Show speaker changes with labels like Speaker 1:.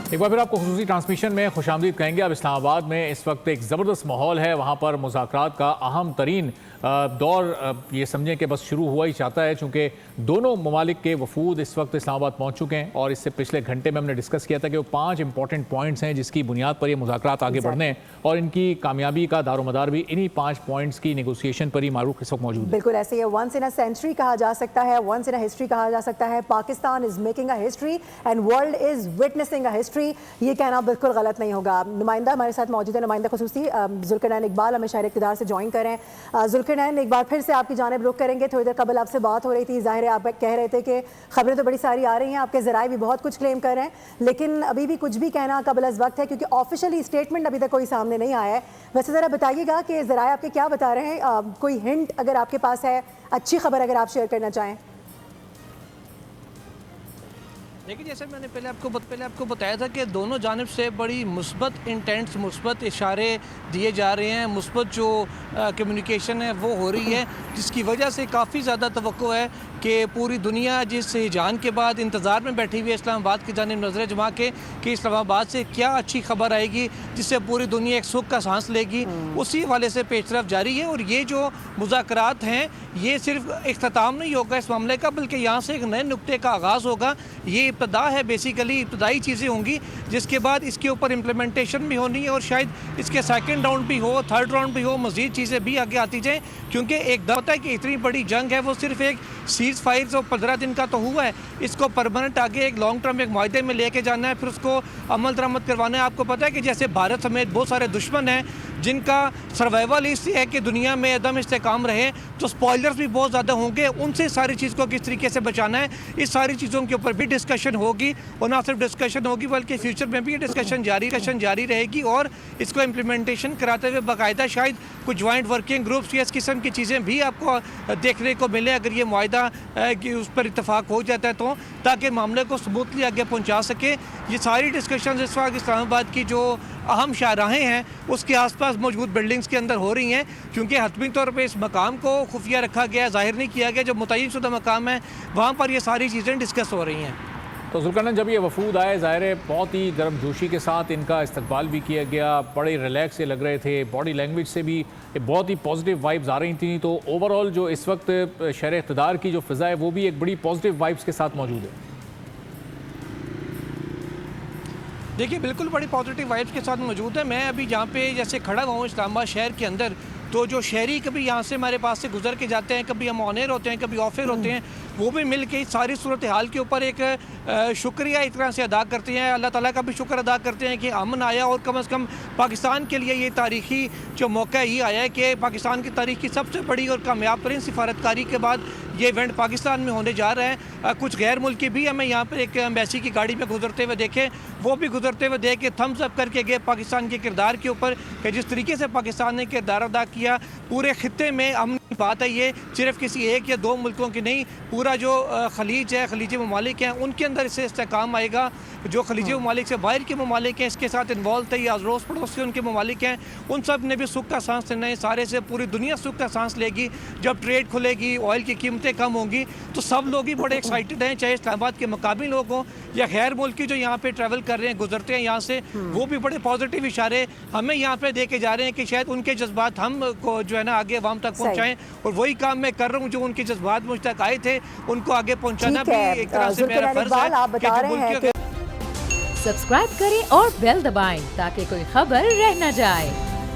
Speaker 1: एक बार फिर आपको खुसूसी ट्रांसमिशन में खुशामदीद कहेंगे। अब इस्लामाबाद में इस वक्त एक ज़बरदस्त माहौल है। वहाँ पर मुज़ाकरात का अहम तरीन दौर ये समझें कि बस शुरू हुआ ही चाहता है, चूँकि दोनों ममालिक के वफूद इस वक्त इस्लामाबाद पहुँच चुके हैं और इससे पिछले घंटे में हमने डिस्कस किया था कि वो 5 इंपॉर्टेंट पॉइंट्स हैं जिसकी बुनियाद पर ये मुज़ाकरात आगे बढ़ने हैं और इनकी कामयाबी का दारोमदार भी इन्हीं 5 पॉइंट्स की नेगोशिएशन पर ही मारूफ इस वक्त मौजूद है।
Speaker 2: बिल्कुल ऐसे ही वंस इन अ सेंचुरी कहा जा सकता है, वंस इन अ हिस्ट्री कहा जा सकता है। Pakistan is making a history and world is witnessing a history. ये कहना बिल्कुल गलत नहीं होगा। नुमाइंदा हमारे साथ मौजूद है, नुमाइंदा खुसूसी जुल्करनैन इकबाल हमें शहर इक़्तिदार से ज्वाइन करें। जुल्करनैन, एक बार फिर से आपकी जानिब रुख करेंगे। थोड़ी देर कबल आपसे बात हो रही थी, जाहिर है आप कह रहे थे कि खबरें तो बड़ी सारी आ रही हैं, आपके ज़राए भी बहुत कुछ क्लेम कर रहे हैं, लेकिन अभी भी कुछ भी कहना कबल अज़ वक्त है क्योंकि ऑफिशियली स्टेटमेंट अभी तक कोई सामने नहीं आया है। वैसे ज़रा बताइएगा कि ज़राए आपके क्या बता रहे हैं, कोई हिंट अगर आपके पास है, अच्छी खबर अगर आप शेयर करना चाहें।
Speaker 3: देखिए, जैसे मैंने पहले आपको बताया था कि दोनों जानिब से बड़ी मुस्बत इंटेंट्स, मुस्बत इशारे दिए जा रहे हैं, मुस्बत जो कम्युनिकेशन है वो हो रही है, जिसकी वजह से काफ़ी ज़्यादा तवक्को है कि पूरी दुनिया जिस हिजान के बाद इंतज़ार में बैठी हुई है इस्लामाबाद की जानिब नज़रें जमा के कि इस्लामाबाद से क्या अच्छी खबर आएगी जिससे पूरी दुनिया एक सुख का सांस लेगी, उसी हवाले से पेशरफ जारी है। और ये जो मुज़ाकरात हैं ये सिर्फ इख्तिताम नहीं होगा इस मामले का, बल्कि यहाँ से एक नए नुक्ते का आगाज़ होगा। ये इब्तदा है, बेसिकली इब्तदाई चीज़ें होंगी, जिसके बाद इसके ऊपर इम्प्लीमेंटेशन भी होनी है और शायद इसके सेकंड राउंड भी हो, थर्ड राउंड भी हो, मज़ीद चीज़ें भी आगे आती जाएँ। क्योंकि एक दम होता है कि इतनी बड़ी जंग है, वो सिर्फ एक सीज फायर जो 15 दिन का तो हुआ है, इसको परमानेंट आगे एक लॉन्ग टर्म एक माहदे में लेके जाना है, फिर उसको अमल दरामद करवाना है। आपको पता है कि जैसे भारत समेत बहुत सारे दुश्मन हैं जिनका सर्वाइवल इसलिए है कि दुनिया में अदम इस्तेकाम रहे, तो स्पॉयलर्स भी बहुत ज़्यादा होंगे, उनसे सारी चीज़ को किस तरीके से बचाना है, इस सारी चीज़ों के ऊपर भी डिस्कशन होगी। और ना सिर्फ डिस्कशन होगी बल्कि फ्यूचर में भी ये डिस्कशन जारी रहेगी और इसको इम्प्लीमेंटेशन कराते हुए बाकायदा शायद कुछ जॉइंट वर्किंग ग्रुप्स या इस किस्म की चीज़ें भी आपको देखने को मिले अगर ये मुआहिदा कि उस पर इत्तफाक हो जाता है, तो ताकि मामले को स्मूथली आगे पहुँचा सके। ये सारी डिस्कशन इस वक्त इस्लामाबाद की जो अहम शाहराहें हैं उसके आसपास मौजूद बिल्डिंग्स के अंदर हो रही हैं, क्योंकि हतमी तौर पे इस मकाम को खुफिया रखा गया, जाहिर नहीं किया गया। जो मुतय्यन शुदा मकाम है वहाँ पर ये सारी चीज़ें डिस्कस हो रही हैं।
Speaker 1: तो जुल्करनैन, जब ये वफूद आए ज़ाहिर है बहुत ही गर्मजोशी के साथ इनका इस्तकबाल भी किया गया, बड़े रिलैक्स से लग रहे थे, बॉडी लैंग्वेज से भी बहुत ही पॉजिटिव वाइब्स आ रही थी। तो ओवरऑल जो इस वक्त शहर इक़्तिदार की जो फ़िज़ा है वो भी एक बड़ी पॉजिटिव वाइब्स के साथ मौजूद है।
Speaker 3: देखिए, बिल्कुल बड़ी पॉजिटिव वाइब्स के साथ मौजूद है। मैं अभी जहाँ पे जैसे खड़ा हुआ हूँ इस्लामाबाद शहर के अंदर, तो जो शहरी कभी यहाँ से हमारे पास से गुजर के जाते हैं, कभी हम ऑन एयर होते हैं, कभी ऑफ एयर होते हैं, वो भी मिल के इस सारी सूरत हाल के ऊपर एक शुक्रिया एक तरह से अदा करते हैं, अल्लाह ताला का भी शुक्र अदा करते हैं कि अमन आया और कम से कम पाकिस्तान के लिए ये तारीखी जो मौका ये आया है कि पाकिस्तान की तारीख की सबसे बड़ी और कामयाब तरीन सिफारतकारी के बाद ये इवेंट पाकिस्तान में होने जा रहा है। कुछ गैर मुल्की भी हमें यहाँ पर एक एम्बेसी की गाड़ी में गुजरते हुए देखे, वो भी गुजरते हुए देख के थम्स अप करके गए पाकिस्तान के किरदार के ऊपर कि जिस तरीके से पाकिस्तान ने किरदार अदा किया। पूरे खित्ते में अमन की बात है, ये सिर्फ किसी एक या दो मुल्कों की नहीं, पूरा जो खलीज है, खलीजी ममालिक हैं, उनके अंदर इससे इस्तेकाम आएगा। जो खलीजी ममालिक से बाहर के ममालिक हैं इसके साथ इन्वॉल्व थे या अड़ोस पड़ोस के उनके ममालिक हैं, उन सब ने भी सुख का सांस लेना है। सारे से पूरी दुनिया सुख का सांस लेगी। जब ट्रेड खुलेगी, ऑयल की कीमतें कम होंगी, तो सब लोग ही बड़े एक्साइटेड हैं, चाहे इस्लामाबाद के मकामी लोग हों या गैर मुल्की जो यहाँ पे ट्रैवल कर रहे हैं, गुजरते हैं यहाँ से, वो भी बड़े पॉजिटिव इशारे हमें यहाँ पे दे के जा रहे हैं कि शायद उनके जज्बात हम को जो है ना आगे अवाम तक पहुँचाएँ। और वही काम मैं कर रहा हूँ, जो उनके जज्बात मुझ तक आए थे उनको आगे पहुँचाना भी एक तरह से मेरा फर्ज है।
Speaker 4: सब्सक्राइब करें और बेल दबाएं ताकि कोई खबर रह न जाए।